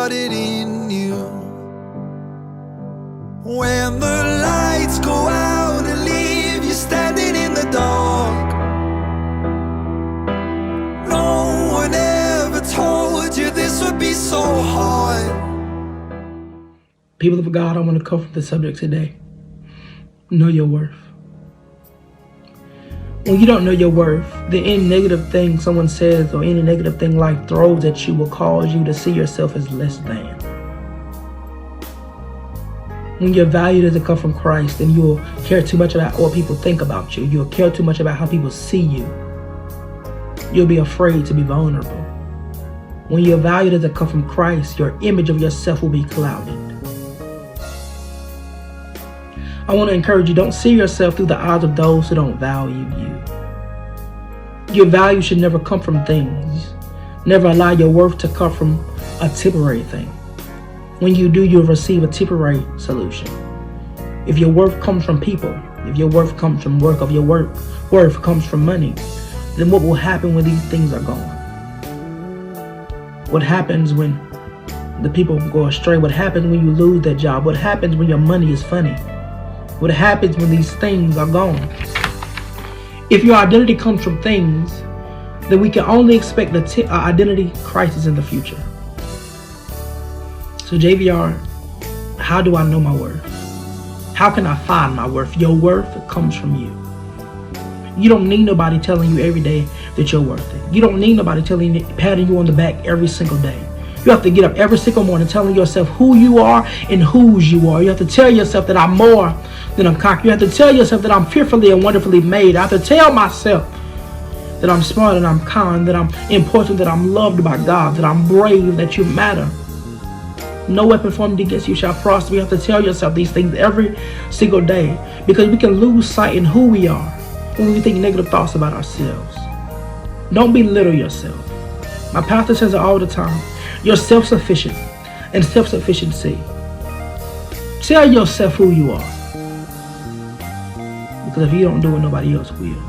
started in you. When the lights go out and leave you standing in the dark, no one ever told you this would be so hard. People of God, I want to cover the subject today. Know your worth. When you don't know your worth, then any negative thing someone says or any negative thing life throws at you will cause you to see yourself as less than. When your value doesn't come from Christ, then you'll care too much about what people think about you. You'll care too much about how people see you. You'll be afraid to be vulnerable. When your value doesn't come from Christ, your image of yourself will be clouded. I want to encourage you, don't see yourself through the eyes of those who don't value you. Your value should never come from things. Never allow your worth to come from a temporary thing. When you do, you'll receive a temporary solution. If your worth comes from people, if your worth comes from work, if your worth comes from money, then what will happen when these things are gone? What happens when the people go astray? What happens when you lose that job? What happens when your money is funny? What happens when these things are gone? If your identity comes from things, then we can only expect an identity crisis in the future. So Javiar, how do I know my worth? How can I find my worth? Your worth comes from you. You don't need nobody telling you every day that you're worth it. You don't need nobody patting you on the back every single day. You have to get up every single morning telling yourself who you are and whose you are. You have to tell yourself that I'm more than a conqueror. You have to tell yourself that I'm fearfully and wonderfully made. I have to tell myself that I'm smart and I'm kind, that I'm important, that I'm loved by God, that I'm brave, that you matter. No weapon formed against you shall prosper. You have to tell yourself these things every single day, because we can lose sight in who we are when we think negative thoughts about ourselves. Don't belittle yourself. My pastor says it all the time. You're self-sufficient and self-sufficiency. Tell yourself who you are. Because if you don't do it, nobody else will.